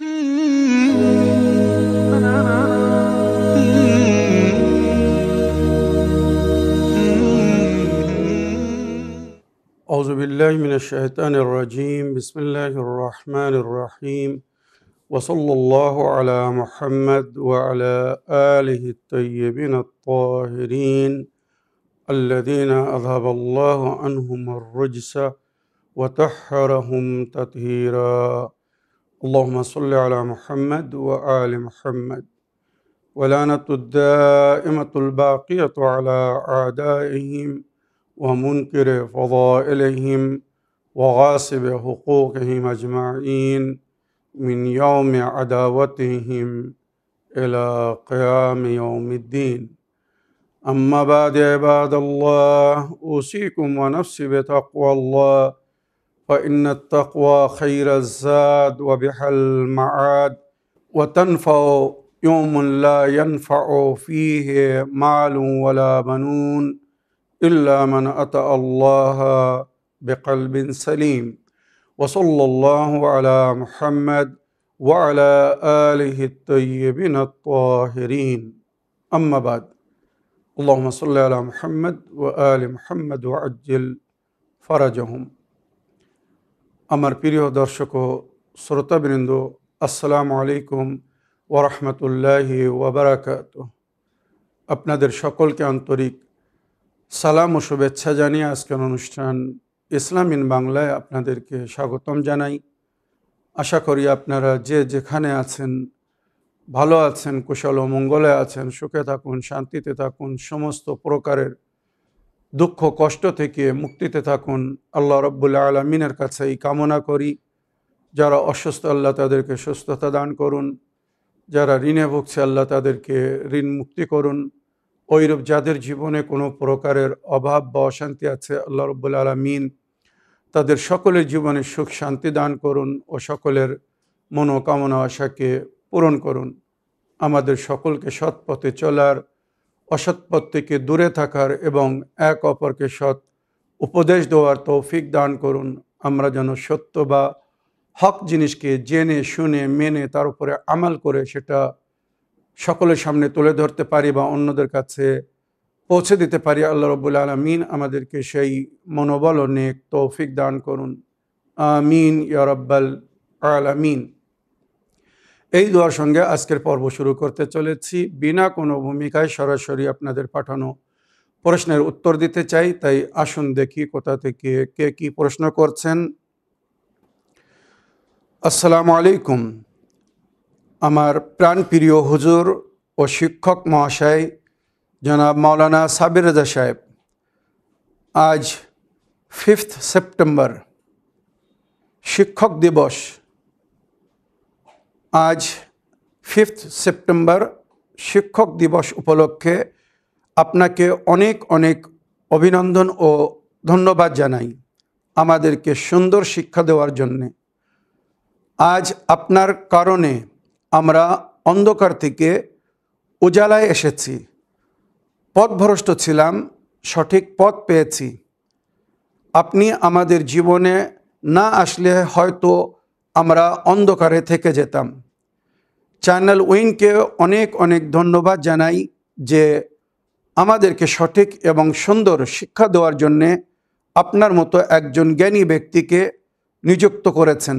أعوذ بالله من الشيطان الرجيم بسم الله الرحمن الرحيم وصلى الله على محمد وعلى آله الطيبين الطاهرين الذين أذهب الله عنهم الرجس وطهرهم تطهيرا اللهم صل على محمد وآل محمد ولعنة الدائمة الباقية على أعدائهم ومنكر فضائلهم وغاصب حقوقهم أجمعين من يوم عداوتهم إلى قيام يوم الدين أما بعد عباد الله أوصيكم ونفسي بتقوى الله فإن التقوى خير الزاد وبها المعاد وتنفع يوم لا ينفع فيه مال ولا بنون إلا من أتى الله بقلب سليم وصلى الله على محمد وعلى آله الطيبين الطاهرين أما بعد اللهم صل على محمد وآل محمد وعجل فرجهم আমার প্রিয় দর্শক ও শ্রোতাবৃন্দ আসসালামু আলাইকুম ওয়া রাহমাতুল্লাহি ওয়া বারাকাতুহু। আপনাদের সকলকে আন্তরিক সালাম ও শুভেচ্ছা জানিয়ে আজকের অনুষ্ঠান ইসলাম ইন বাংলায় আপনাদেরকে স্বাগতম জানাই। আশা করি আপনারা যে যেখানে আছেন ভালো আছেন, কুশল ও মঙ্গলে আছেন, সুখে থাকুন, শান্তিতে থাকুন, সমস্ত প্রকারের দুঃখ কষ্ট থেকে মুক্তিতে থাকুন। আল্লাহ রাব্বুল আলামিনের কাছে এই কামনা করি। যারা অসুস্থ আল্লাহ তাদেরকে সুস্থতা দান করুন, যারা ঋণে ভুগছে আল্লাহ তাদেরকে ঋণ মুক্তি করুন। ওইরূপ যাদের জীবনে কোনো প্রকারের অভাব বা অশান্তি আছে আল্লাহ রাব্বুল আলামিন তাদের সকলের জীবনে সুখ শান্তি দান করুন ও সকলের মনোকামনা আশাকে পূরণ করুন। আমাদের সকলকে সৎ পথে চলার, অসৎ পথ থেকে দূরে থাকার এবং এক অপরকে সৎ উপদেশ দেওয়ার তৌফিক দান করুন। আমরা যেন সত্য বা হক জিনিসকে জেনে শুনে মেনে তার উপরে আমাল করে সেটা সকলের সামনে তুলে ধরতে পারি বা অন্যদের কাছে পৌঁছে দিতে পারি। আল্লাহ রাব্বুল আলামিন আমাদেরকে সেই মনোবল ও নেক তৌফিক দান করুন। আমিন ইয়া রাব্বাল আলামিন। এই দোয়ার সঙ্গে আজকের পর্ব শুরু করতে চলেছি। বিনা কোনো ভূমিকায় সরাসরি আপনাদের পাঠানো প্রশ্নের উত্তর দিতে চাই। তাই আসুন দেখি কোথা থেকে কে কি প্রশ্ন করছেন। আসসালামু আলাইকুম। আমার প্রাণপ্রিয় হুজুর ও শিক্ষক মহাশয় জনাব মাওলানা সাবির রেজা সাহেব, আজ 5 সেপ্টেম্বর শিক্ষক দিবস। আজ 5 সেপ্টেম্বর শিক্ষক দিবস উপলক্ষে আপনাকে অনেক অনেক অভিনন্দন ও ধন্যবাদ জানাই আমাদেরকে সুন্দর শিক্ষা দেওয়ার জন্যে। আজ আপনার কারণে আমরা অন্ধকার থেকে উজালায় এসেছি, পথভ্রষ্ট ছিলাম, সঠিক পথ পেয়েছি। আপনি আমাদের জীবনে না আসলে হয়তো আমরা অন্ধকারে থেকে যেতাম। চ্যানেল উইনকে অনেক অনেক ধন্যবাদ জানাই যে আমাদেরকে সঠিক এবং সুন্দর শিক্ষা দেওয়ার জন্যে আপনার মতো একজন জ্ঞানী ব্যক্তিকে নিযুক্ত করেছেন।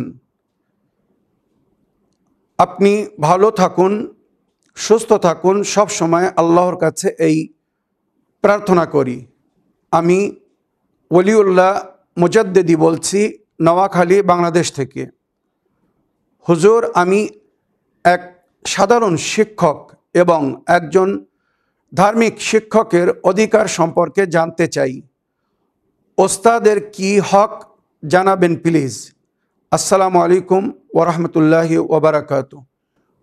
আপনি ভালো থাকুন, সুস্থ থাকুন, সব সময় আল্লাহর কাছে এই প্রার্থনা করি। আমি ওলিউল্লাহ মুজাদ্দেদি বলছি, নোয়াখালী, বাংলাদেশ থেকে। হুজুর, আমি এক সাধারণ শিক্ষক এবং একজন ধার্মিক শিক্ষকের অধিকার সম্পর্কে জানতে চাই। ওস্তাদের কি হক জানাবেন প্লিজ। আসসালামু আলাইকুম ওয়া রাহমাতুল্লাহি ওয়া বারাকাতুহু।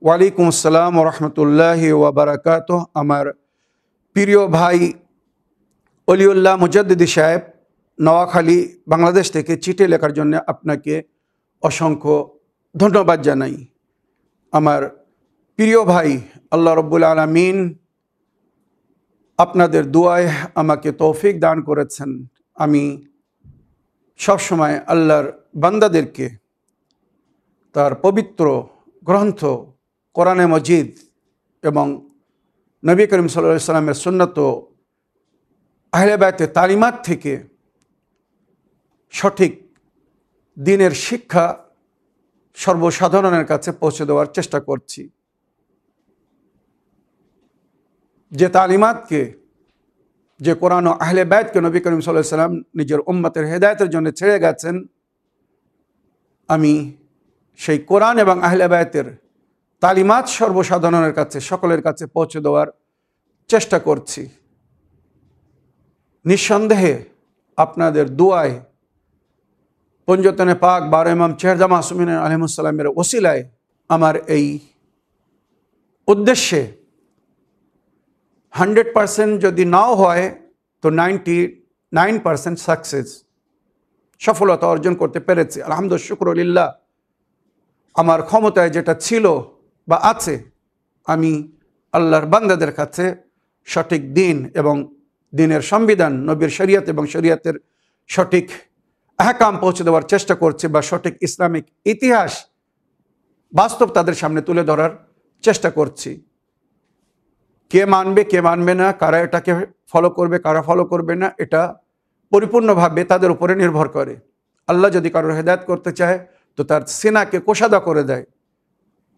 ওয়ালাইকুম আসসালাম ওয়া রাহমাতুল্লাহি ওয়া বারাকাতুহু। আমার প্রিয় ভাই ওলিউল্লাহ মুজাদ্দিদি সাহেব, নোয়াখালী, বাংলাদেশ থেকে চিঠি লেখার জন্য আপনাকে অসংখ্য ধন্যবাদ জানাই। আমার প্রিয় ভাই, আল্লাহ রাব্বুল আলামিন আপনাদের দোয়ায় আমাকে তৌফিক দান করেছেন। আমি সবসময় আল্লাহর বান্দাদেরকে তার পবিত্র গ্রন্থ কোরআনে মজিদ এবং নবী করিম সাল্লাল্লাহু আলাইহি সাল্লামের সুন্নত ও আহলে বায়তের তালিমাত থেকে সঠিক দ্বীনের শিক্ষা সর্বসাধারণের কাছে পৌঁছে দেওয়ার চেষ্টা করছি। যে তালিমাতকে, যে কোরআন ও আহলে বায়তকে নবী করিম সাল্লাল্লাহু আলাইহি সাল্লাম নিজের উম্মতের হেদায়েতের জন্য ছেড়ে গেছেন, আমি সেই কোরআন এবং আহলে বায়তের তালিমাত সর্বসাধারণের কাছে, সকলের কাছে পৌঁছে দেওয়ার চেষ্টা করছি। নিঃসন্দেহে আপনাদের দুয়ায়, পঞ্জতনে পাক 12 ইমাম চেহেরদা মাসুমিন আলাইহিসসালামের ওসিলায় আমার এই উদ্দেশ্যে 100% যদি নাও হয় তো 99% সাকসেস, সফলতা অর্জন করতে পেরেছি। আলহামদুলিল্লাহ, শুকরুলিল্লাহ। আমার ক্ষমতায় যেটা ছিল বা আছে, আমি আল্লাহর বান্দাদের কাছে সঠিক দিন এবং দিনের সংবিধান, নবীর শরিয়ত এবং শরিয়তের সঠিক আহকাম পৌঁছে দেওয়ার চেষ্টা করছি, বা সঠিক ইসলামিক ইতিহাস বাস্তব তাদের সামনে তুলে ধরার চেষ্টা করছি। কে মানবে কে মানবে না, কারা এটাকে ফলো করবে কারা ফলো করবে না, এটা পরিপূর্ণভাবে তাদের উপরে নির্ভর করে। আল্লাহ যদি কারোর হেদায়েত করতে চায় তো তার সিনাকে কোষাদা করে দেয়,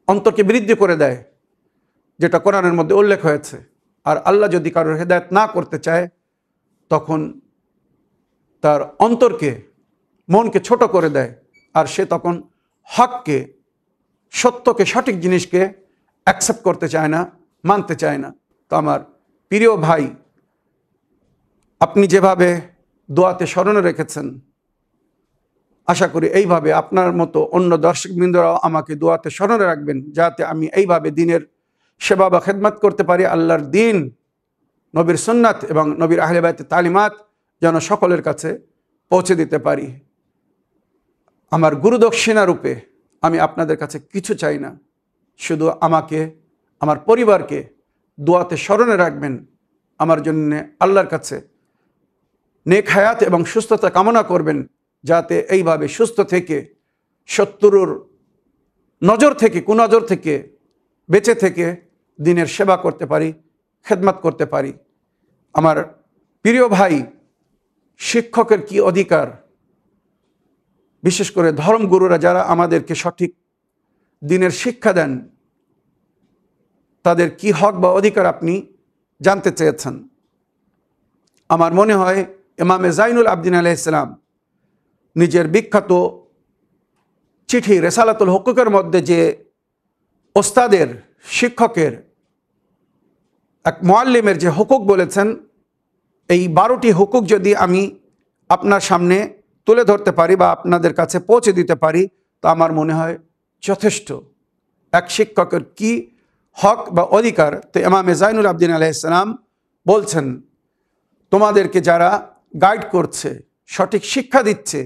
অন্তরকে বৃদ্ধি করে দেয়, যেটা কোরআনের মধ্যে উল্লেখ হয়েছে। আর আল্লাহ যদি কারোর হেদায়েত না করতে চায় তখন তার অন্তরকে, মনকে ছোট করে দেয়, আর সে তখন হককে, সত্যকে, সঠিক জিনিসকে অ্যাকসেপ্ট করতে চায় না, মানতে চায় না। তো আমার প্রিয় ভাই, আপনি যেভাবে দোয়াতে স্মরণে রেখেছেন, আশা করি এইভাবে আপনার মতো অন্য দর্শকবৃন্দরাও আমাকে দোয়াতে স্মরণে রাখবেন, যাতে আমি এইভাবে দিনের সেবা বা খেদমত করতে পারি। আল্লাহর দিন, নবীর সুন্নাত এবং নবীর আহলে বায়তের তালিমাত যেন সকলের কাছে পৌঁছে দিতে পারি। আমার গুরুদক্ষিণা রূপে আমি আপনাদের কাছে কিছু চাই না, শুধু আমাকে, আমার পরিবারকে দোয়াতে স্মরণে রাখবেন। আমার জন্য আল্লাহর কাছে নেক হায়াত এবং সুস্থতা কামনা করবেন, যাতে এইভাবে সুস্থ থেকে, শত্রুর নজর থেকে, কুনজর থেকে বেঁচে থেকে দিনের সেবা করতে পারি, খেদমত করতে পারি। আমার প্রিয় ভাই, শিক্ষকের কি অধিকার, বিশেষ করে ধর্মগুরুরা যারা আমাদেরকে সঠিক দিনের শিক্ষা দেন, তাদের কি হক বা অধিকার আপনি জানতে চেয়েছেন। আমার মনে হয় ইমামে জাইনুল আবদিন আলাইহিস সালাম নিজের বিখ্যাত চিঠি রেসালাতুল হুকুকের মধ্যে যে ওস্তাদের, শিক্ষকের, এক মুআল্লিমের যে হুকুক বলেছেন, এই 12টি হুকুক যদি আমি আপনার সামনে তুলে ধরতে পারি বা আপনাদের কাছে পৌঁছে দিতে পারি, তো আমার মনে হয় যথেষ্ট। এক শিক্ষকের কি হক বা অধিকার, তো ইমামে জাইনুল আবদিন আলাইহিস সালাম বলছেন, তোমাদেরকে যারা গাইড করছে, সঠিক শিক্ষা দিচ্ছে,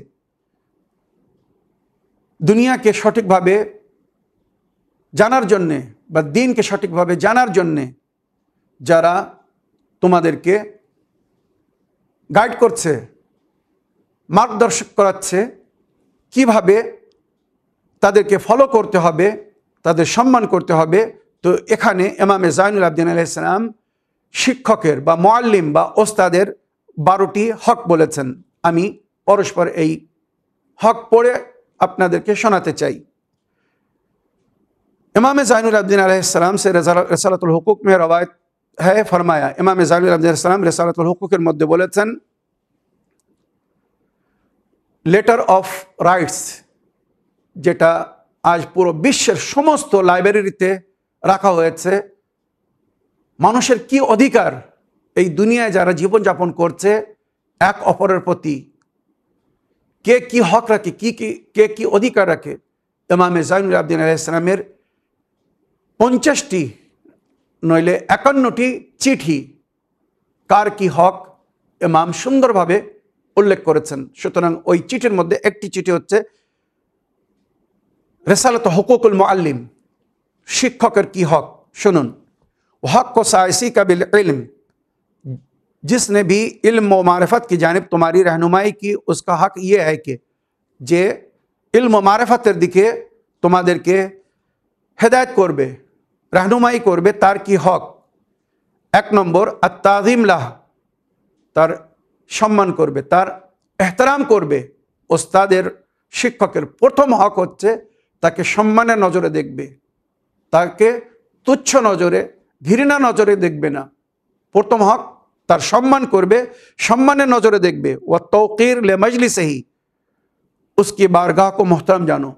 দুনিয়াকে সঠিকভাবে জানার জন্যে বা দিনকে সঠিকভাবে জানার জন্যে যারা তোমাদেরকে গাইড করছে, মার্গদর্শক করাচ্ছে, কিভাবে তাদেরকে ফলো করতে হবে, তাদের সম্মান করতে হবে, তো এখানে ইমামে জাইনুল আবদিন আলাইহিস সালাম শিক্ষকের বা মুআল্লিম বা ওস্তাদের 12টি হক বলেছেন। আমি পরস্পর এই হক পড়ে আপনাদেরকে শোনাতে চাই। इमाम ज़ैनुल आबिदीन अलैहिस्सलाम से रिसालतुल हुकूक में रवायत है, फरमाया, इमाम ज़ैनुल आबिदीन अलैहिस्सलाम रिसालतुल हुकूकेर मध्य बोलेছেন, लेटर ऑफ राइट्स, যেটা আজ পুরো বিশ্বের সমস্ত লাইব্রেরিতে রাখা হয়েছে, মানুষের কি অধিকার, এই দুনিয়ায় যারা জীবনযাপন করছে এক অপরের প্রতি কে কি হক রাখে, কে কি অধিকার রাখে, ইমাম ज़ैनुल आबिदीन अलैहिस्सलामेর 50টি নইলে 51টি চিঠি কার কি হক ইমাম সুন্দরভাবে উল্লেখ করেছেন। সুতরাং ওই চিঠির মধ্যে একটি চিঠি হচ্ছে रिसालत हुकूकुल मुअल्लिम, शिक्षकेर की हक। सुनुन, हक को साइसी का बिल इल्म, जिसने भी इल्म व मारिफत की जानिब तुम्हारी रहनुमाई की, उसका हक ये है कि जे इल्म व मारिफतेर दिके तुम्हादेरके হেদায়েত করবে, রাহনুমাই করবে, তার কি হক? 1 নম্বর আত-তাযীম লাহ, তার সম্মান করবে, তার এহতারাম করবে। ওস্তাদের, শিক্ষকের প্রথম হক হচ্ছে তাকে সম্মানের নজরে দেখবে, তাকে তুচ্ছ নজরে, ঘৃণা নজরে দেখবে না। প্রথম হক তার সম্মান করবে, সম্মানের নজরে দেখবে। ওয়া তাওকির লে মজলিসহি, উসকি বারগাহ কো মোহতারাম জানো,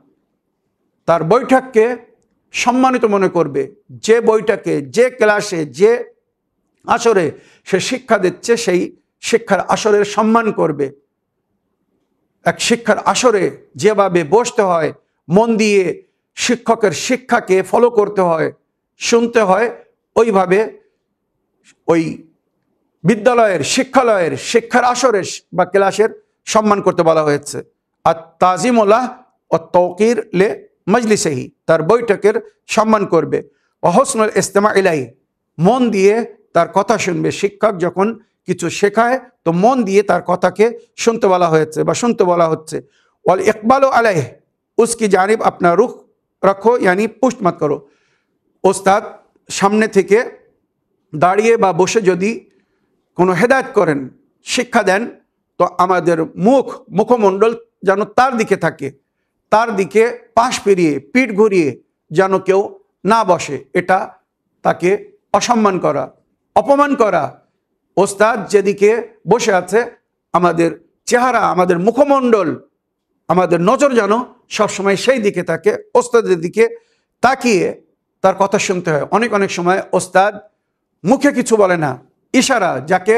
তার বৈঠককে সম্মানিত মনে করবে। যে বৈঠকে, যে ক্লাসে, যে আসরে সে শিক্ষা দিচ্ছে, সেই শিক্ষার আসরের সম্মান করবে। এক শিক্ষার আসরে যেভাবে বসতে হয়, মন দিয়ে শিক্ষকের শিক্ষাকে ফলো করতে হয়, শুনতে হয়, ওইভাবে ওই বিদ্যালয়ের, শিক্ষালয়ের, শিক্ষার আসরের বা ক্লাসের সম্মান করতে বলা হয়েছে। আর তাজিমুল্লাহ ও তৌকির লে মজলিসেহি, তার বৈঠকের সম্মান করবে। ও হোসনুল ইস্তেমা ইলাহি, মন দিয়ে তার কথা শুনবে। শিক্ষক যখন কিছু শেখায় তো মন দিয়ে তার কথাকে শুনতে বলা হয়েছে বা শুনতে বলা হচ্ছে। ওয়াল ইকবাল আলাইহ, উসকি জানিব আপনা রুখ রাখো, ইয়ানি পুষ্ট মত করো। ওস্তাদ সামনে থেকে দাঁড়িয়ে বা বসে যদি কোনো হেদায়েত করেন, শিক্ষা দেন, তো আমাদের মুখমণ্ডল যেন তার দিকে থাকে, তার দিকে পাশ ফিরিয়ে, পিঠ ঘুরিয়ে যেন কেউ না বসে। এটা তাকে অসম্মান করা, অপমান করা। ওস্তাদ যেদিকে বসে আছে, আমাদের চেহারা, আমাদের মুখমণ্ডল, আমাদের নজর যেন সবসময় সেই দিকে থাকে, ওস্তাদের দিকে তাকিয়ে তার কথা শুনতে হয়। অনেক সময় ওস্তাদ মুখে কিছু বলে না, ইশারা, যাকে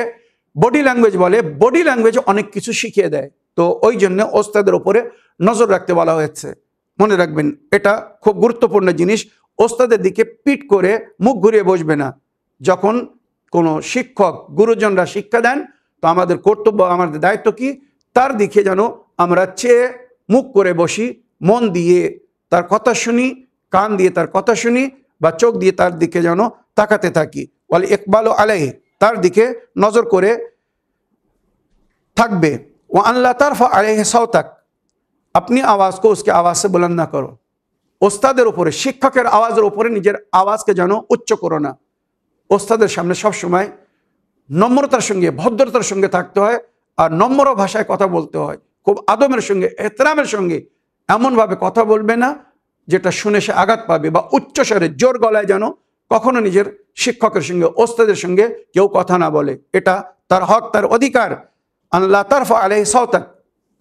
বডি ল্যাঙ্গুয়েজ বলে, বডি ল্যাঙ্গুয়েজ অনেক কিছু শিখিয়ে দেয়। তো ওই জন্য ওস্তাদের উপরে নজর রাখতে বলা হয়েছে। মনে রাখবেন, এটা খুব গুরুত্বপূর্ণ জিনিস। ওস্তাদের দিকে পিঠ করে মুখ ঘুরিয়ে বসবে না। যখন কোনো শিক্ষক, গুরুজনরা শিক্ষা দেন, তো আমাদের কর্তব্য, আমাদের দায়িত্ব কি? তার দিকে যেন আমরা চেয়ে মুখ করে বসি, মন দিয়ে তার কথা শুনি, কান দিয়ে তার কথা শুনি, বা চোখ দিয়ে তার দিকে যেন তাকাতে থাকি। ওয়াল ইকবাল আলাইহি, তার দিকে নজর করে থাকবে। ও আল্লাহ তারফা আলাইহি সাওতাক, अपनी आवाज़ को उसके आवाज़ से बुलंद ना करो। ওস্তাদের উপরে, শিক্ষকের আওয়াজের উপরে নিজের আওয়াজকে যেন উচ্চ করো না। ওস্তাদের সামনে সবসময় নম্রতার সঙ্গে, ভদ্রতার সঙ্গে থাকতে হয়, আর নম্র ভাষায় কথা বলতে হয়, খুব আদমের সঙ্গে, এহতরামের সঙ্গে। এমনভাবে কথা বলবে না যেটা শুনে সে আঘাত পাবে, বা উচ্চস্বরে জোর গলায় যেন কখনো নিজের শিক্ষকের সঙ্গে, ওস্তাদের সঙ্গে কেউ কথা না বলে। এটা তার হক, তার অধিকার। আল্লাহ তারফা আলাইহি সাওতাক,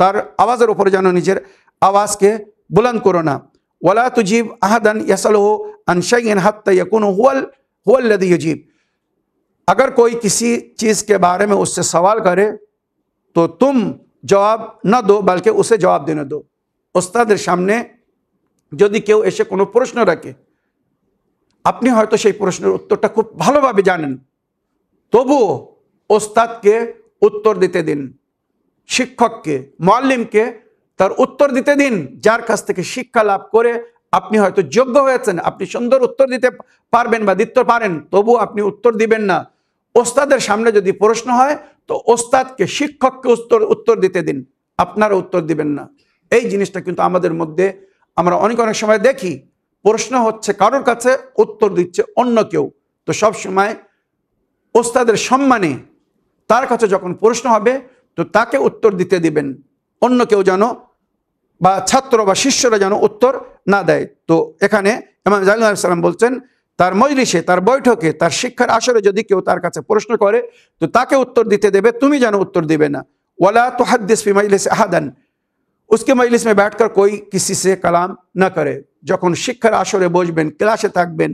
তার আওয়াজের উপরে যেন নিজের আওয়াজকে বুলন্দ করো না। ওয়ালা তুজিব আহাদান ইয়াসালুহু আন শাইইন হাত্তা ইয়াকুনু हुवल्लज़ी युजीब, अगर कोई किसी चीज़ के बारे में उससे सवाल करे तो तुम जवाब न दो, बल्कि उसे जवाब देने दो। ওস্তাদের সামনে যদি কেউ এসে কোনো প্রশ্ন রাখে, আপনি হয়তো সেই প্রশ্নের উত্তরটা খুব ভালোভাবে জানেন, তবুও ওস্তাদকে উত্তর দিতে দিন, শিক্ষককে, মুআল্লিমকে তার উত্তর দিতে দিন। যার কাছ থেকে শিক্ষা লাভ করে আপনি হয়তো যোগ্য হয়েছেন, আপনি সুন্দর উত্তর দিতে পারবেন বা দিতে পারেন, তবু আপনি উত্তর দিবেন না। ওস্তাদের সামনে যদি প্রশ্ন হয়, তো ওস্তাদকে, শিক্ষককে উত্তর দিতে দিন, আপনারা উত্তর দিবেন না। এই জিনিসটা কিন্তু আমাদের মধ্যে আমরা অনেক সময় দেখি, প্রশ্ন হচ্ছে কারোর কাছে, উত্তর দিচ্ছে অন্য কেউ। তো সব সময় ওস্তাদের সম্মানে তার কাছে যখন প্রশ্ন হবে, তো তাকে উত্তর দিতে দিবেন, অন্য কেউ যেন, বা ছাত্র বা শিষ্যরা যেন উত্তর না দেয়। তো এখানে ইমাম গাজ্জালী আলাইহিস সালাম বলছেন, তার মজলিসে, তার বৈঠকে, তার শিক্ষার আসরে যদি কেউ তার কাছে প্রশ্ন করে, তো তাকে উত্তর দিতে দেবে, তুমি যেন উত্তর দিবে না। ওয়ালা তুহাদ্দিস ফি মজলিস আহাদান, उसके मजलिस में बैठकर कोई किसी से कलाम ना करे। যখন শিক্ষার আসরে বসবেন, ক্লাসে থাকবেন,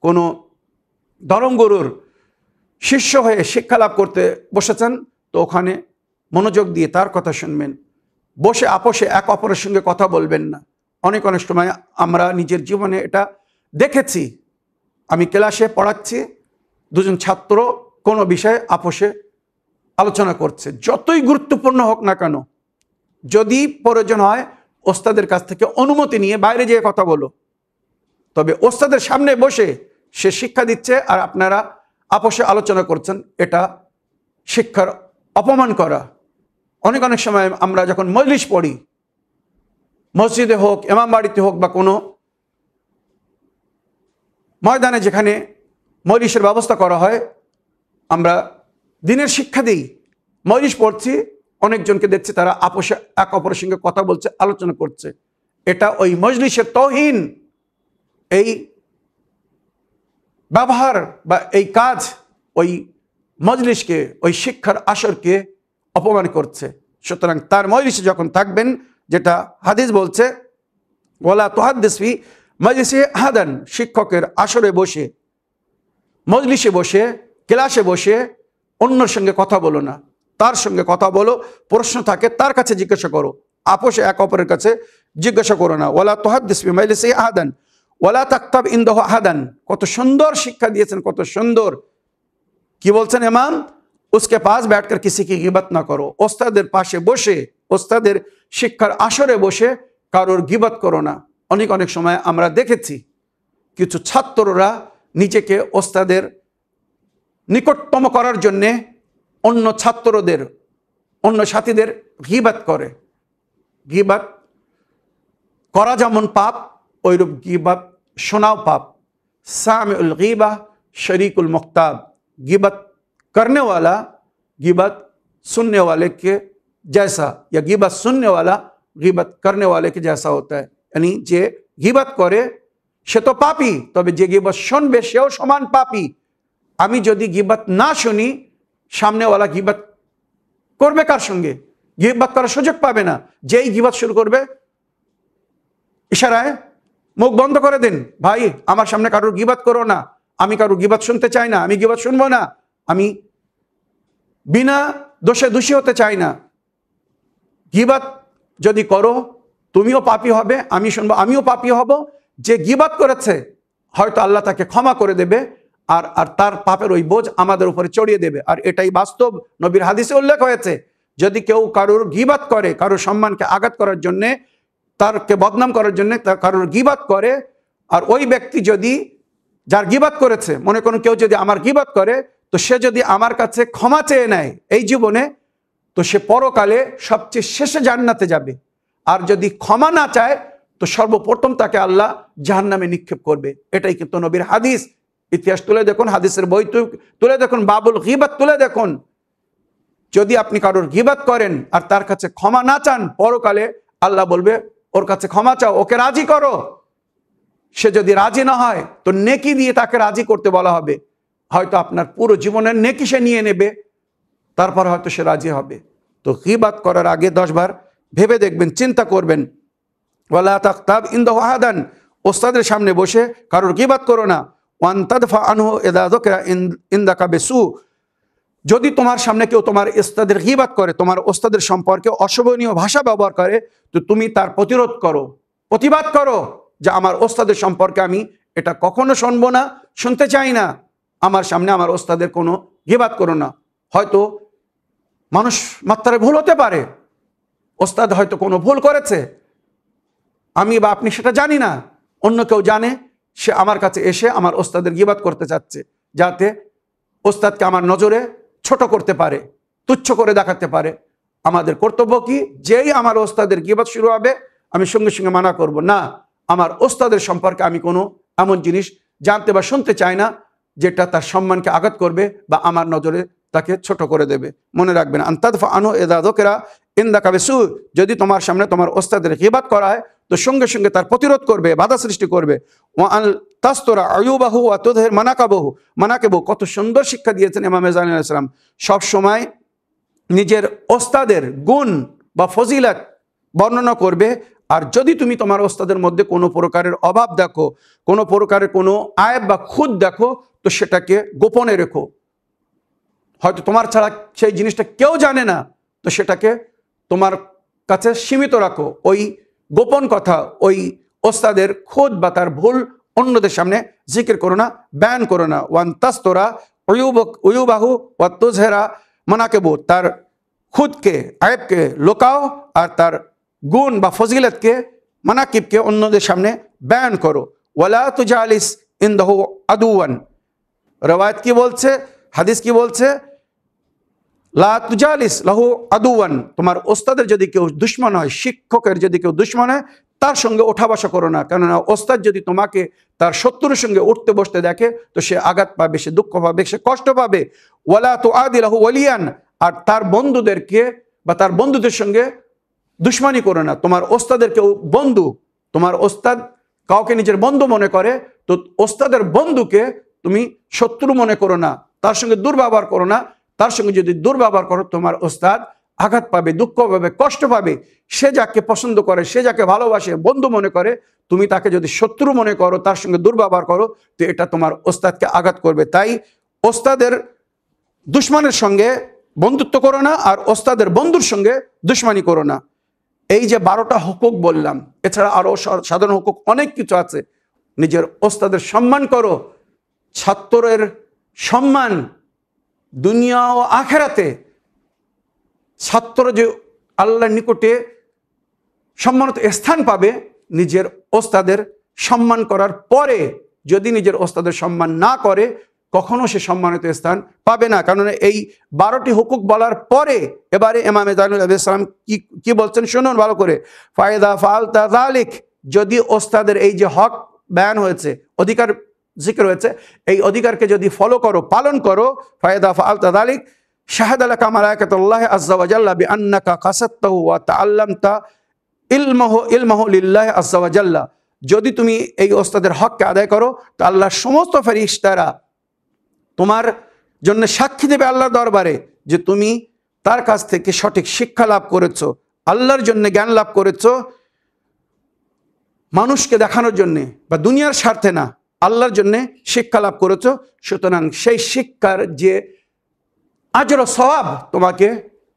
কোনো ধর্মগুরুর শিষ্য হয়ে শিক্ষা লাভ করতে বসেছেন, তো ওখানে মনোযোগ দিয়ে তার কথা শুনবেন। বসে আপোষে এক অপরের সঙ্গে কথা বলবেন না। অনেক সময় আমরা নিজের জীবনে এটা দেখেছি। আমি ক্লাসে পড়াচ্ছি, দুজন ছাত্র কোনো বিষয়ে আপোষে আলোচনা করছে, যতই গুরুত্বপূর্ণ হোক না কেন, যদি প্রয়োজন হয় ওস্তাদের কাছ থেকে অনুমতি নিয়ে বাইরে যেয়ে কথা বলো। তবে ওস্তাদের সামনে বসে সে শিক্ষা দিচ্ছে আর আপনারা আপোষে আলোচনা করছেন, এটা শিক্ষার অপমান করা। অনেক সময় আমরা যখন মজলিস পড়ি, মসজিদে হোক, ইমাম বাড়িতে হোক, বা কোনো ময়দানে যেখানে মজলিসের ব্যবস্থা করা হয়, আমরা দিনের শিক্ষা দিই, মজলিস পড়ছি, অনেকজনকে দেখছি তারা আপোষে এক অপরের সঙ্গে কথা বলছে, আলোচনা করছে। এটা ওই মজলিসের তৌহিন, এই ব্যবহার বা এই কাজ ওই মজলিসকে, ওই শিক্ষার আসরকে অপমান করছে। সুতরাং তার মজলিসে যখন থাকবেন, যেটা হাদিস বলছে, ওয়ালা তুহাদ্দিস ফি মজলিসে আহাদান, শিক্ষকের আসরে বসে, মজলিসে বসে, ক্লাসে বসে অন্যর সঙ্গে কথা বলো না, তার সঙ্গে কথা বলো, প্রশ্ন থাকে তার কাছে জিজ্ঞাসা করো, আপোষে এক অপরের কাছে জিজ্ঞাসা করো না। ওয়ালা তুহাদ্দিস ফি মজলিসে আহাদান ওয়ালা তাকতাব ইনদাহু আহাদান। কত সুন্দর শিক্ষা দিয়েছেন, কত সুন্দর। কি বলছেন ইমাম? उसके पास बैठकर किसी की গীবত না করো। ওস্তাদের পাশে বসে, ওস্তাদের শিক্ষার আসরে বসে কারোর গীবত করো না। অনেক অনেক সময় আমরা দেখেছি কিছু ছাত্ররা নিজেকে ওস্তাদের নিকটতম করার জন্যে অন্য ছাত্রদের, অন্য সাথীদের গীবত করে। গীবত করা যেমন পাপ, ওইরূপ গীবত শোনাও পাপ। सामिउल गीबा शरीकुल मुख्ताब। गीबत करने वाला गीबत सुनने वाले के जैसा, या गीबत सुनने वाला गीबत करने वाले के जैसा होता है। यानी जे गीबत करे সে তো পাপী, তবে যে গীবত শুনবে সেও সমান পাপী। আমি যদি গীবত না শুনি, সামনেওয়ালা গীবত করবে কার সঙ্গে? গীবত করার সুযোগ পাবে না। যেই গীবত শুরু করবে, ইশারায় মুখ বন্ধ করে দিন, ভাই আমার সামনে কারোর গীবত করো না, আমি কারোর গীবত শুনতে চাই না, আমি গীবত শুনবো না, আমি বিনা দোষে দোষী হতে চাই না। গীবত যদি করো তুমিও পাপী হবে, আমি শুনবো আমিও পাপী হব। যে গীবত করেছে হয়তো আল্লাহ তাকে ক্ষমা করে দেবে, আর তার পাপের ওই বোঝ আমাদের উপরে চড়িয়ে দেবে। আর এটাই বাস্তব, নবীর হাদিসে উল্লেখ হয়েছে, যদি কেউ কারোর গীবত করে, কারোর সম্মানকে আঘাত করার জন্যে, তারকে বদনাম করার জন্য কারোর গীবত করে, আর ওই ব্যক্তি যদি, যার গীবত করেছে, মনে করুন কেউ যদি আমার গীবত করে, তো সে যদি আমার কাছে ক্ষমা চেয়ে নেয় এই জীবনে, তো সে পরকালে সবচেয়ে শেষে জান্নাতে যাবে। আর যদি ক্ষমা না চায়, তো সর্বপ্রথম তাকে আল্লাহ জাহান্নামে নিক্ষেপ করবে। এটাই কিন্তু নবীর হাদিস। ইতিহাস তুলে দেখুন, হাদিসের বই তুলে দেখুন, বাবুল গীবত তুলে দেখুন। যদি আপনি কারোর গীবত করেন আর তার কাছে ক্ষমা না চান, পরকালে আল্লাহ বলবে ওর কাছে ক্ষমা চাও, ওকে রাজি করো। সে যদি রাজি না হয়, তো নেকি দিয়ে তাকে রাজি করতে বলা হবে। হয়তো আপনার পুরো জীবনের নেকি সে নিয়ে নেবে, তারপর হয়তো সে রাজি হবে। তো গীবত করার আগে 10 বার ভেবে দেখবেন, চিন্তা করবেন। ওয়ালা তাকতাব ইনদাহু আহাদান, ওস্তাদের সামনে বসে কারোর গীবত করো না। ওয়ান তাদফা আনহু ইযা যুকিরা ইনদাকা বিসু, যদি তোমার সামনে কেউ তোমার ওস্তাদের গীবত করে, তোমার ওস্তাদের সম্পর্কে অশোভনীয় ভাষা ব্যবহার করে, তো তুমি তার প্রতিরোধ করো, প্রতিবাদ করো, যে আমার ওস্তাদের সম্পর্কে আমি এটা কখনো শুনবো না, শুনতে চাই না, আমার সামনে আমার ওস্তাদের কোনো গীবত করো না। হয়তো মানুষ মাত্রায় ভুল হতে পারে, ওস্তাদ হয়তো কোনো ভুল করেছে, আমি বা আপনি সেটা জানি না, অন্য কেউ জানে, সে আমার কাছে এসে আমার ওস্তাদের গীবত করতে চাচ্ছে, যাতে ওস্তাদকে আমার নজরে ছোট করতে পারে, তুচ্ছ করে দেখাতে পারে। আমাদের কর্তব্য কি? যেই আমার ওস্তাদের গীবত শুরু হবে, আমি সঙ্গে সঙ্গে মানা করব না, আমার ওস্তাদের সম্পর্কে আমি কোনো এমন জিনিস জানতে বা শুনতে চাই না যেটা তার সম্মানকে আঘাত করবে বা আমার নজরে তাকে ছোট করে দেবে। মনে রাখবেন, আনতাদফা আনহু ইযা যুকিরা ইনদাকা বিসু, যদি তোমার সামনে তোমার ওস্তাদের গীবত করা হয়, তো সঙ্গে সঙ্গে তার প্রতিরোধ করবে, বাধা সৃষ্টি করবে। ওয়া আল তাস্তরা আয়ুবাহু ওয়া তুযহির মানাকিবহু। কত সুন্দর শিক্ষা দিয়েছেন ইমাম মেজানি আলাইহিস সালাম। সব সময় নিজের ওস্তাদের গুণ বা ফজিলত বর্ণনা করবে। আর যদি তুমি তোমার ওস্তাদের মধ্যে কোনো প্রকারের অভাব দেখো, কোনো প্রকারের কোনো আয়েব বা খুঁত দেখো, তো সেটাকে গোপনে রেখো। হয়তো তোমার ছাড়া সেই জিনিসটা কেউ জানে না, তো সেটাকে তোমার কাছে সীমিত রাখো। ওই গোপন কথা, ওই ওস্তাদের খুঁত বা তার ভুল অন্যদের সামনে জিকির করো না, বয়ান করো না। ওয়ান তাস্তরা উয়ুবাহু ওয়া তুযহিরা মানাকিবহু, তার খুদকে, আয়েবকে লোকাও, আর তার গুণ বা ফজিলতকে, মানাকিবকে অন্যদের সামনে বয়ান করো। ওয়ালা তুজালিস ইনদাহু আদুওয়ান, রওয়ায়াত কি বলছে, হাদিস কি বলছে, লা তুজালিস লাহু আদুওয়ান, তোমার ওস্তাদের যদি কেউ দুশমন হয়, শিক্ষকের যদি কেউ দুশমন হয়, তার সঙ্গে ওঠা বসা করো না, কেননা ওস্তাদ যদি তোমাকে তার শত্রুর সঙ্গে উঠতে বসতে দেখে তো সে আঘাত পাবে, সে দুঃখ পাবে, সে কষ্ট পাবে। ওয়ালা তুআদিলাহু ওয়ালিয়ান, আর তার বন্ধুদেরকে বা তার বন্ধুদের সঙ্গে দুশ্মনী করো না। তোমার ওস্তাদেরকেও বন্ধু, তোমার ওস্তাদ কাউকে নিজের বন্ধু মনে করে, তো ওস্তাদের বন্ধুকে তুমি শত্রু মনে করো না, তার সঙ্গে দুর্ব্যবহার করো না। তার সঙ্গে যদি দুর্ব্যবহার করো তোমার ওস্তাদ আঘাত পাবে, দুঃখ পাবে, কষ্ট পাবে। সে যাকে পছন্দ করে, সে যাকে ভালোবাসে, বন্ধু মনে করে, তুমি তাকে যদি শত্রু মনে করো, তার সঙ্গে দুর্ব্যবহার করো, তো এটা তোমার ওস্তাদকে আঘাত করবে। তাই ওস্তাদের দুশ্মনের সঙ্গে বন্ধুত্ব করো না, আর ওস্তাদের বন্ধুর সঙ্গে দুশ্মনী করো না। এই যে 12টা হুকুক বললাম, এছাড়া আরো সাধারণ হুকুক অনেক কিছু আছে। নিজের ওস্তাদের সম্মান করো। ছাত্রের সম্মান দুনিয়া ও আখেরাতে, ছাত্র যে আল্লাহর নিকটে সম্মানিত স্থান পাবে নিজের ওস্তাদের সম্মান করার পরে। যদি নিজের ওস্তাদের সম্মান না করে কখনো সে সম্মানিত স্থান পাবে না। কারণ এই 12টি হুকুক বলার পরে এবারে ইমাম জাইনুল আবেদিন সালাম কি বলছেন শুনুন ভালো করে। ফায়দা ফালতা যালিক, যদি ওস্তাদের এই যে হক বয়ান হয়েছে, অধিকার জিকির হয়েছে, এই অধিকারকে যদি ফলো করো, পালন করো, ফায়দা ফালতা যালিক শাহাদা লাকা মালাইকাতুল্লাহ আযজা ওয়া জাল্লা বিআন্নাকা কাসাদতাহু ওয়া তাআল্লামতা ইলমাহু লিল্লাহি আযজা ওয়া জাল্লা। যদি তুমি এই ওস্তাদের হককে আদায় করো তো আল্লাহর সমস্ত ফেরেশতারা তোমার জন্য সাক্ষী দেবে আল্লাহর দরবারে যে তুমি তার কাছ থেকে সঠিক শিক্ষা লাভ করেছো, আল্লাহর জন্য জ্ঞান লাভ করেছো, মানুষকে দেখানোর জন্যে বা দুনিয়ার স্বার্থে না, আল্লাহর জন্যে শিক্ষা লাভ করেছো। সুতরাং সেই শিক্ষার যে আজর ও সওয়াব তোমাকে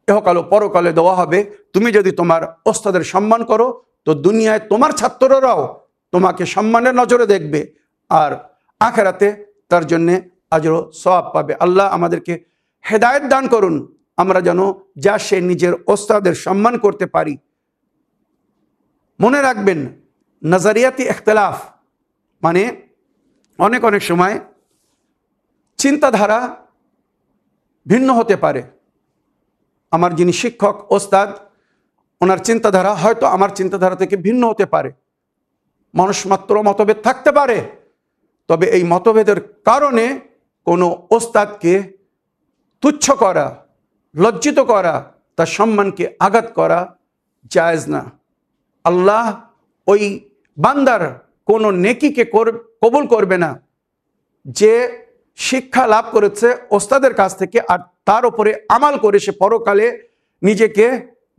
ইহকাল ও পরকালে দেওয়া হবে। তুমি যদি তোমার ওস্তাদের সম্মান করো তো দুনিয়ায় তোমার ছাত্ররাও তোমাকে সম্মানের নজরে দেখবে, আর আখেরাতে তার জন্যে আজর ও সওয়াব পাবে। আল্লাহ আমাদেরকে হেদায়েত দান করুন, আমরা যেন যা সে নিজের ওস্তাদের সম্মান করতে পারি। মনে রাখবেন, নজরিয়াতি ইখতিলাফ মানে অনেক সময় চিন্তাধারা ভিন্ন হতে পারে। আমার যিনি শিক্ষক ওস্তাদ, ওনার চিন্তাধারা হয়তো আমার চিন্তাধারা থেকে ভিন্ন হতে পারে। মানুষ মাত্র মতভেদ থাকতে পারে, তবে এই মতভেদের কারণে কোনো ওস্তাদকে তুচ্ছ করা, লজ্জিত করা, তার সম্মানকে আঘাত করা জায়েজ না। আল্লাহ ওই বান্দার কোনো নেকিকে কবুল করবে না যে শিক্ষা লাভ করেছে ওস্তাদের কাছ থেকে, আর তার উপরে আমাল করে সে পরকালে নিজেকে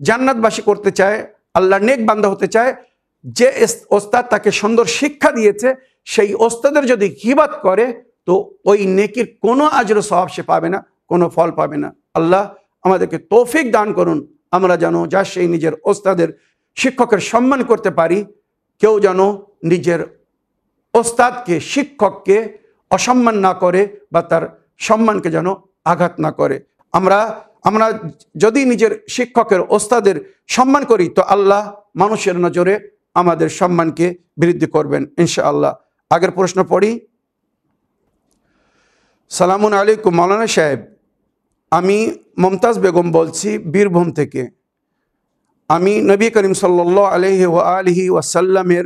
জান্নাতবাসী করতে চায়, আল্লাহর নেক বান্দা হতে চায়। যে ওস্তাদ তাকে সুন্দর শিক্ষা দিয়েছে, সেই ওস্তাদের যদি গীবত করে তো ওই নেকির কোনো আজর সওয়াব সে পাবে না, কোনো ফল পাবে না। আল্লাহ আমাদেরকে তৌফিক দান করুন, আমরা যেন যা সেই নিজের ওস্তাদের শিক্ষকের সম্মান করতে পারি। কেউ যেন নিজের ওস্তাদকে, শিক্ষককে অসম্মান না করে বা তার সম্মানকে যেন আঘাত না করে। আমরা যদি নিজের শিক্ষকের, ওস্তাদের সম্মান করি তো আল্লাহ মানুষের নজরে আমাদের সম্মানকে বৃদ্ধি করবেন ইনশাআল্লাহ। আগের প্রশ্ন পড়ি। সালামুন আলাইকুম মাওলানা সাহেব, আমি মমতাজ বেগম বলছি বীরভূম থেকে। আমি নবী করিম সাল্লাল্লাহু আলাইহি ওয়াসাল্লামের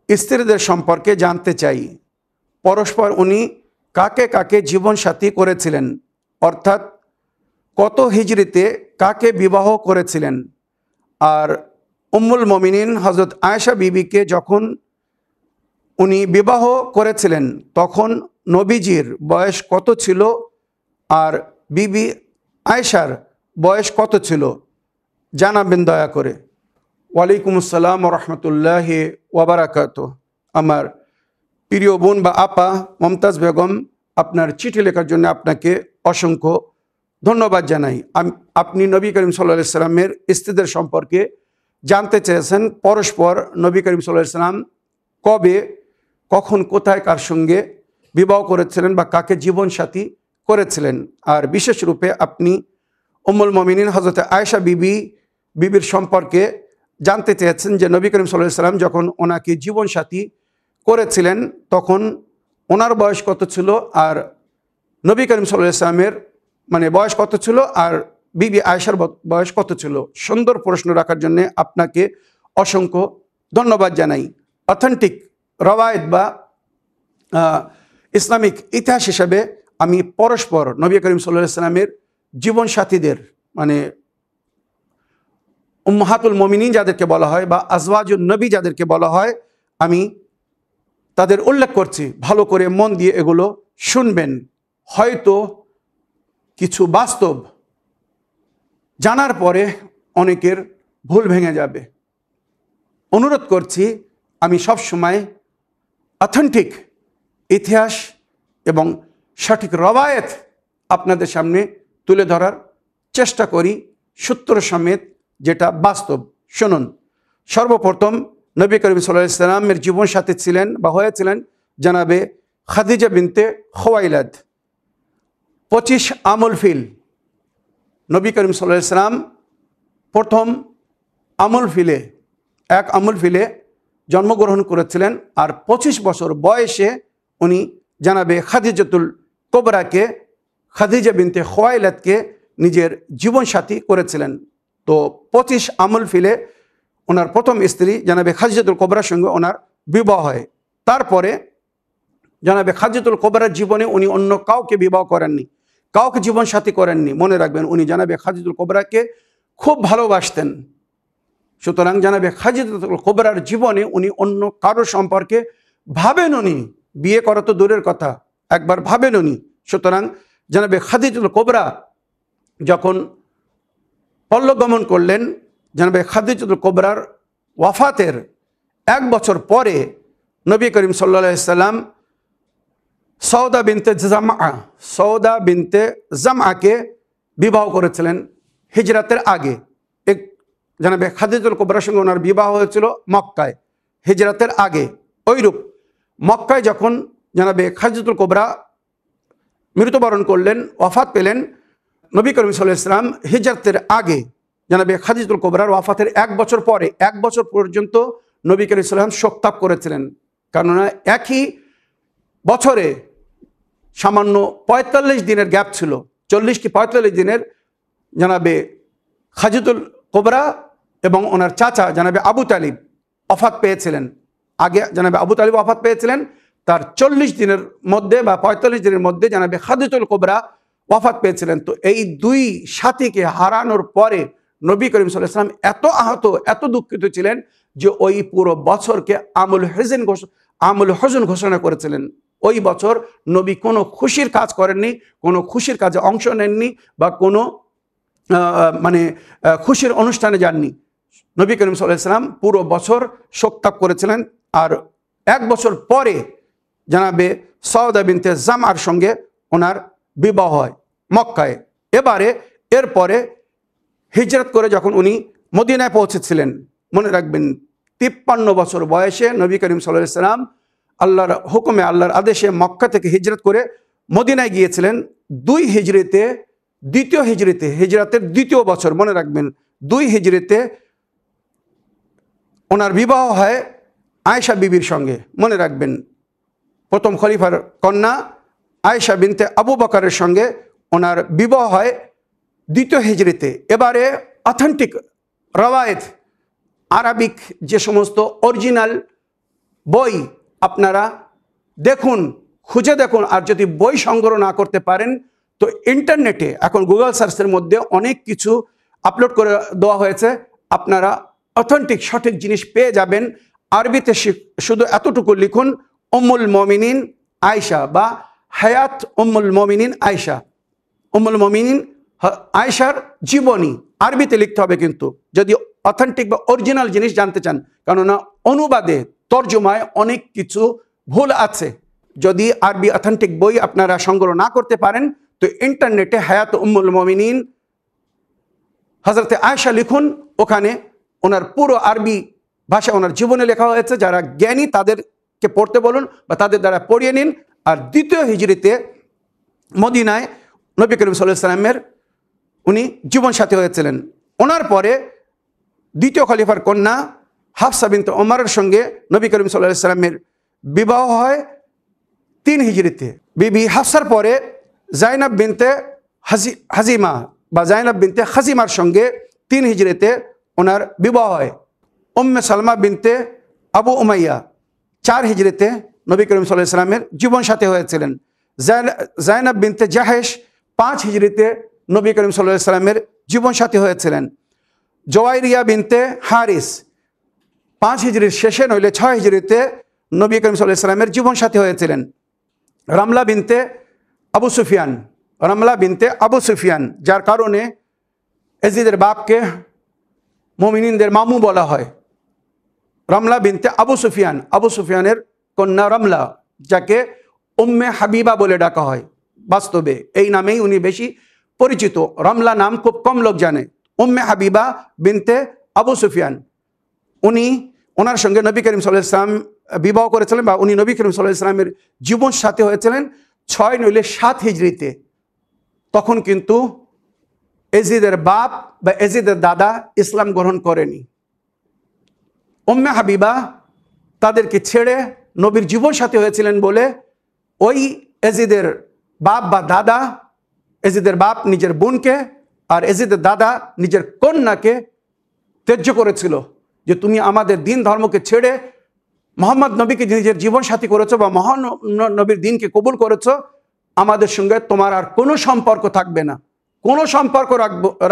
স্ত্রীদের সম্পর্কে জানতে চাই। পরস্পর উনি কাকে কাকে জীবনসাথী করেছিলেন, অর্থাৎ কত হিজরিতে কাকে বিবাহ করেছিলেন, আর উম্মুল মুমিনিন হযরত আয়েশা বিবিকে যখন উনি বিবাহ করেছিলেন তখন নবীজির বয়স কত ছিল, আর বিবি আয়েশার বয়স কত ছিল, জানাবেন দয়া করে। ওয়ালাইকুম আসসালাম ওয়া রাহমাতুল্লাহি ওয়া বারাকাতুহু। আমার প্রিয় বোন বা আপা মমতাজ বেগম, আপনার চিঠি লেখার জন্য আপনাকে অসংখ্য ধন্যবাদ জানাই। আপনি নবী করিম সাল্লাল্লাহু আলাইহি সাল্লামের স্ত্রীদের সম্পর্কে জানতে চেয়েছেন। পরস্পর নবী করিম সাল্লাল্লাহু আলাইহি সাল্লাম কবে, কখন, কোথায়, কার সঙ্গে বিবাহ করেছিলেন বা কাকে জীবনসাথী করেছিলেন, আর বিশেষ রূপে আপনি উম্মুল মুমিনিন হযরত আয়েশা বিবির সম্পর্কে জানতে চেয়েছেন যে নবী করিম সাল্লাল্লাহু আলাইহি সাল্লাম যখন ওনাকে জীবনসাথী করেছিলেন তখন ওনার বয়স কত ছিল, আর নবী করিম সাল্লাল্লাহু আলাইহি সাল্লামের বয়স কত ছিল, আর বিবি আয়েশার বয়স কত ছিল। সুন্দর প্রশ্ন রাখার জন্য আপনাকে অসংখ্য ধন্যবাদ জানাই। অথেন্টিক রওয়ায়েত বা ইসলামিক ইতিহাস হিসাবে আমি পরস্পর নবী করিম সাল্লাল্লাহু আলাইহি ওয়াসাল্লামের জীবনসাথীদের মানে উম্মাহাতুল মুমিনিন যাদেরকে বলা হয় বা আজওয়াজুন নবী যাদেরকে বলা হয়, আমি তাদের উল্লেখ করছি। ভালো করে মন দিয়ে এগুলো শুনবেন। হয়তো কিছু বাস্তব জানার পরে অনেকের ভুল ভেঙে যাবে। অনুরোধ করছি, আমি সবসময় অথেন্টিক ইতিহাস এবং সঠিক রওয়ায়েত আপনাদের সামনে তুলে ধরার চেষ্টা করি, সূত্র সমেত, যেটা বাস্তব। শুনুন, সর্বপ্রথম নবী করিম সাল্লাল্লাহু আলাইহি ওয়াসাল্লামের জীবনসাথী ছিলেন বা হয়েছিলেন জনাবে খাদিজা বিনতে খুয়াইলাদ। 25 আমুল ফিল নবী করিম সাল্লাল্লাহু আলাইহি ওয়াসাল্লাম প্রথম এক আমুল ফিলে জন্মগ্রহণ করেছিলেন। আর 25 বছর বয়সে উনি জানাবে খাদিজাতুল কোবরাকে, খাদিজা বিনতে খুয়াইলাদকে নিজের জীবনসাথী করেছিলেন। তো 25 আমুল ফিলে ওনার প্রথম স্ত্রী জানাবে খাদিজাতুল কোবরার সঙ্গে ওনার বিবাহ হয়। তারপরে জানাবে খাদিজাতুল কোবরার জীবনে উনি অন্য কাউকে বিবাহ করেননি, কাউকে জীবনসাথী করেননি। মনে রাখবেন, উনি জানাবে খাদিজাতুল কোবরাকে খুব ভালোবাসতেন। সুতরাং জানাবে খাদিজাতুল কোবরার জীবনে উনি অন্য কারো সম্পর্কে ভাবেন উনি, বিয়ে করা তো দূরের কথা, একবার ভাবেন উনি। সুতরাং জানাবে খাদিজাতুল কোবরা যখন পল্লগমন করলেন, জানাবে খাদিজাতুল কোবরার ওয়াফাতের 1 বছর পরে নবী করিম সাল্লাল্লাহু আলাইহি ওয়াসাল্লাম সৌদা বিনতে জামআকে বিবাহ করেছিলেন হিজরাতের আগে। জানাবে খাদিজাতুল কোবরার সঙ্গে ওনার বিবাহ হয়েছিল মক্কায়, হিজরাতের আগে। ওইরূপ মক্কায় যখন জানাবে খাদিজাতুল কোবরা মৃত্যুবরণ করলেন, ওয়াফাত পেলেন, নবী করিম সাল্লাল্লাহু আলাইহি ওয়াসাল্লাম হিজরতের আগে জানাবে খাদিজাতুল কোবরার ওয়াফাতের 1 বছর পরে 1 বছর পর্যন্ত নবী করিম সাল্লাল্লাহু আলাইহি ওয়াসাল্লাম শোকতাপ করেছিলেন। কেননা একই বছরে সামান্য 45 দিনের গ্যাপ ছিল, 40 কি 45 দিনের জানাবে খাদিজাতুল কোবরা এবং ওনার চাচা জানাবে আবু তালিব ওয়াফাত পেয়েছিলেন। আগে জানাবে আবু তালিব ওয়াফাত পেয়েছিলেন, তার 40 দিনের মধ্যে বা 45 দিনের মধ্যে জানাবে খাদিজাতুল কোবরা ওয়াফাত পেয়েছিলেন। তো এই দুই সাথীকে হারানোর পরে নবী করিম সাল্লাল্লাহু আলাইহি ওয়াসাল্লাম এত আহত, এত দুঃখিত ছিলেন যে ওই পুরো বছরকে আমুল হুজন ঘোষণা করেছিলেন। ওই বছর নবী কোনো খুশির কাজ করেননি, কোনো খুশির কাজে অংশ নেননি বা কোনো খুশির অনুষ্ঠানে যাননি। নবী করিম সাল্লাল্লাহু আলাইহি ওয়াসাল্লাম পুরো বছর শোকতাপ করেছিলেন। আর 1 বছর পরে জানাবে সৌদা বিনতে জামআর সঙ্গে ওনার বিবাহ হয় মক্কায়। এরপরে হিজরত করে যখন উনি মদিনায় পৌঁছেছিলেন, মনে রাখবেন 53 বছর বয়সে নবী করিম সাল্লাল্লাহু আলাইহি ওয়াসাল্লাম আল্লাহর হুকুমে, আল্লাহর আদেশে মক্কা থেকে হিজরত করে মদিনায় গিয়েছিলেন। দ্বিতীয় হিজরিতে হিজরতের দ্বিতীয় বছর, মনে রাখবেন 2 হিজরিতে ওনার বিবাহ হয় আয়েশা বিবির সঙ্গে। মনে রাখবেন, প্রথম খলিফার কন্যা আয়েশা বিনতে আবু বকরের সঙ্গে ওনার বিবাহ হয় 2য় হিজরিতে। এবারে অথেন্টিক রওয়ায়েত, আরবিক যে সমস্ত অরিজিনাল বই আপনারা দেখুন, খুঁজে দেখুন। আর যদি বই সংগ্রহ না করতে পারেন তো ইন্টারনেটে এখন গুগল সার্চের মধ্যে অনেক কিছু আপলোড করে দেওয়া হয়েছে, আপনারা অথেন্টিক সঠিক জিনিস পেয়ে যাবেন। আরবিতে শুধু এতটুকু লিখুন, উম্মুল মুমিনিন আয়েশা বা হায়াত উম্মুল মুমিনিন আয়েশা, উম্মুল মুমিনিন আয়েশার জীবনী আরবিতে লিখতে হবে। কিন্তু যদি অথেন্টিক বা অরিজিনাল জিনিস জানতে চান, কেননা অনুবাদে তর্জমায় অনেক কিছু ভুল আছে। যদি আরবি অথেন্টিক বই আপনারা সংগ্রহ না করতে পারেন তো ইন্টারনেটে হায়াত উম্মুল মুমিনিন হযরতে আয়েশা লিখুন, ওখানে ওনার পুরো আরবি ভাষা ওনার জীবনে লেখা হয়েছে। যারা জ্ঞানী তাদেরকে পড়তে বলুন বা তাদের দ্বারা পড়িয়ে নিন। আর 2য় হিজরিতে মদিনায় নবী করিম সাল্লাল্লাহু আলাইহি ওয়াসাল্লামের উনি জীবনসাথী হয়েছিলেন। ওনার পরে 2য় খলিফার কন্যা হাফসা বিনতে ওমরের সঙ্গে নবী করিম সাল্লাল্লাহু আলাইহি ওয়াসাল্লামের বিবাহ হয় 3 হিজরিতে। বিবি হাফসার পরে জাইনাব বিনতে হাজিমা বা জাইনাব বিনতে খাজিমার সঙ্গে 3 হিজরিতে ওনার বিবাহ হয়। উম্মে সালমা বিনতে আবু উমাইয়া 4 হিজরিতে নবী করিম সাল্লাল্লাহু আলাইহি ওয়াসাল্লামের জীবনসাথী হয়েছিলেন। জায়নাব বিনতে জাহেশ 5 হিজরিতে নবী করিম সাল্লাল্লাহু আলাইহি ওয়াসাল্লামের জীবনসাথী হয়েছিলেন। জওয়াইরিয়া বিনতে হারিস 5 হিজরির শেষে নইলে 6 হিজরিতে নবী করিম সাল্লাল্লাহু আলাইহি ওয়াসাল্লামের জীবনসাথী হয়েছিলেন। রামলা বিনতে আবু সুফিয়ান, যার কারণে এজিদের বাপকে মুমিনিনদের মামু বলা হয়। রামলা বিনতে আবু সুফিয়ানের কন্যা রামলা, যাকে উম্মে হাবিবা বলে ডাকা হয়। বাস্তবে এই নামেই উনি বেশি পরিচিত। রামলা নাম খুব কম লোক জানে। উম্মে হাবিবা বিনতে আবু সুফিয়ান, ওনার সঙ্গে নবী করিম সাল্লাল্লাহু আলাইহি ওয়াসাল্লাম বিবাহ করেছিলেন, বা উনি নবী করিম সাল্লাল্লাহু আলাইহি ওয়াসাল্লামের জীবন সাথী হয়েছিলেন 6 নইলে 7 হিজরিতে। তখন কিন্তু এজিদের বাপ বা এজিদের দাদা ইসলাম গ্রহণ করেনি। উম্মে হাবিবা তাদেরকে ছেড়ে নবীর জীবন সাথী হয়েছিলেন বলে ওই এজিদের বাপ বা দাদা, এজিদের বাপ নিজের বোনকে আর এজিদের দাদা নিজের কন্যাকে ত্যায্য করেছিল, যে তুমি আমাদের দিন ধর্মকে ছেড়ে মোহাম্মদ নবীকে নিজের জীবন সাথী করেছো বা মহান নবীর দিনকে কবুল করেছো, আমাদের সঙ্গে তোমার আর কোনো সম্পর্ক থাকবে না, কোনো সম্পর্ক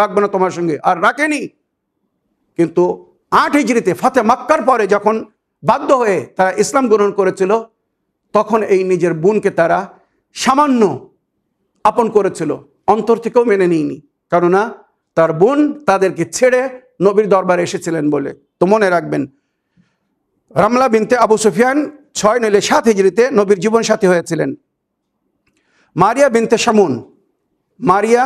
রাখবো না তোমার সঙ্গে। আর রাখেনি। কিন্তু 8 হিজরিতে ফাতে মক্কার পরে যখন বাধ্য হয়ে তারা ইসলাম গ্রহণ করেছিল, তখন এই নিজের বোনকে তারা সামান্য আপন করেছিল, অন্তর থেকেও মেনে নিয়নি। কেননা তার বোন তাদেরকে ছেড়ে নবীর দরবারে এসেছিলেন বলে। তো মনে রাখবেন, রামলা বিনতে আবু সুফিয়ান 6 নইলে 7 হিজরিতে নবীর জীবন সাথী হয়েছিলেন। মারিয়া বিনতে শামুন, মারিয়া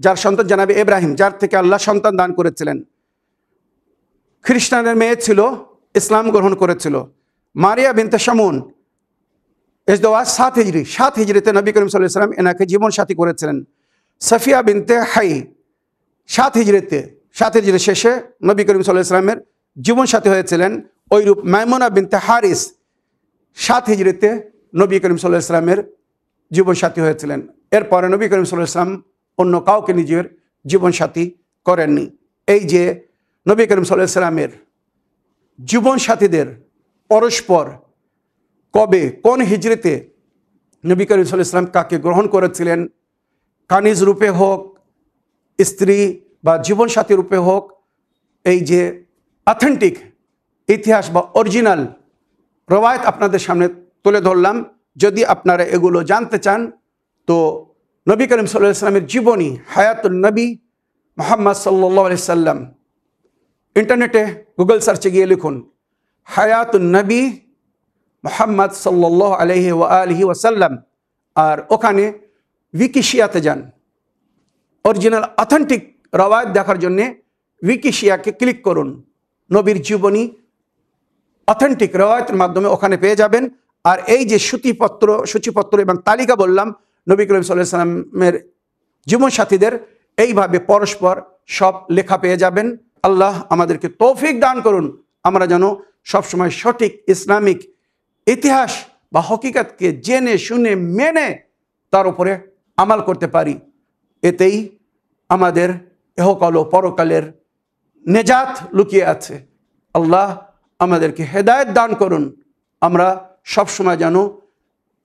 যার সন্তান জানাবে ইব্রাহিম, যার থেকে আল্লাহ সন্তান দান করেছিলেন, খ্রিস্টানের মেয়ে ছিল, ইসলাম গ্রহণ করেছিল। মারিয়া বিনতে শামুন 7 হিজরিতে নবী করিম সাল্লাল্লাহু আলাইহি ওয়াসাল্লাম এনাকে জীবন সাথী করেছিলেন। সাফিয়া বিনতে হাই 7 হিজরির শেষে নবী করিম সাল্লাল্লাহু আলাইহি ওয়াসাল্লামের জীবন সাথী হয়েছিলেন। ওইরূপ মাইমুনা বিনতে হারিস 7 হিজরিতে নবী করিম সাল্লাল্লাহু আলাইহি ওয়াসাল্লামের জীবন সাথী হয়েছিলেন। এরপরে নবী করিম সাল্লাল্লাহু আলাইহি ওয়াসাল্লাম অন্য কাউকে নিজের জীবন সাথী করেননি। এই যে নবী করিম সাল্লাল্লাহু আলাইহি ওয়াসাল্লামের জীবন সাথীদের পরস্পর কবে কোন হিজরিতে নবী করিম সাল্লাল্লাহু আলাইহি ওয়াসাল্লাম কাকে গ্রহণ করেছিলেন, কানিজ রূপে হোক, স্ত্রী বা জীবন সাথী রূপে হোক, এই যে অথেন্টিক ইতিহাস বা অরিজিনাল রওয়ায়াত আপনাদের সামনে তুলে ধরলাম। যদি আপনারা এগুলো জানতে চান, তো নবী করিম সাল্লাল্লাহু আলাইহি ওয়াসাল্লামের জীবনী হায়াতুন নবী মুহাম্মদ সাল্লাল্লাহু আলাইহি সাল্লাম, ইন্টারনেটে গুগল সার্চে গিয়ে লিখুন হায়াতুন নবী মুহাম্মদ সাল্লাল্লাহু আলাইহি ওয়াসাল্লাম, আর ওখানে উইকিশিয়াতে যান। অরিজিনাল অথেন্টিক রওয়ায়াত দেখার জন্যে উইকিশিয়াকে ক্লিক করুন। নবীর জীবনী অথেন্টিক রওয়ায়াতের মাধ্যমে ওখানে পেয়ে যাবেন। আর এই যে সূচিপত্র এবং তালিকা বললাম নবী করিম সাল্লাল্লাহু আলাইহি ওয়াসাল্লামের জীবন সাথীদের, এইভাবে পরস্পর সব লেখা পেয়ে যাবেন। আল্লাহ আমাদেরকে তৌফিক দান করুন, আমরা যেন সবসময় সঠিক ইসলামিক ইতিহাস বা হকিকতকে জেনে শুনে মেনে তার উপরে আমাল করতে পারি। এতেই আমাদের ইহকাল ও পরকালের নেজাত লুকিয়ে আছে। আল্লাহ আমাদেরকে হেদায়েত দান করুন, আমরা সবসময় যেন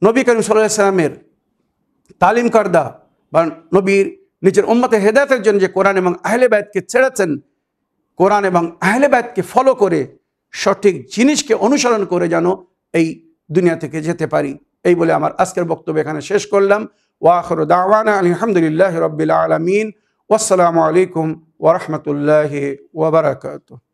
নবী করিম সাল্লাল্লাহু আলাইহি ওয়াসাল্লামের তালিম কারদা বা নবীর নিজের উম্মতের হেদায়েতের জন্য যে কোরআন এবং আহলে বায়তকে ছেড়েছেন, কোরআন এবং আহলে বায়তকে ফলো করে সঠিক জিনিসকে অনুসরণ করে যেন এই দুনিয়া থেকে যেতে পারি। এই বলে আমার আজকের বক্তব্য এখানে শেষ করলাম। ওয়া আখিরু দাওয়ানা আলহামদুলিল্লাহি রাব্বিল আলামিন। ওয়াসসালামু আলাইকুম ওয়া রাহমাতুল্লাহি ওয়া বারাকাতুহু।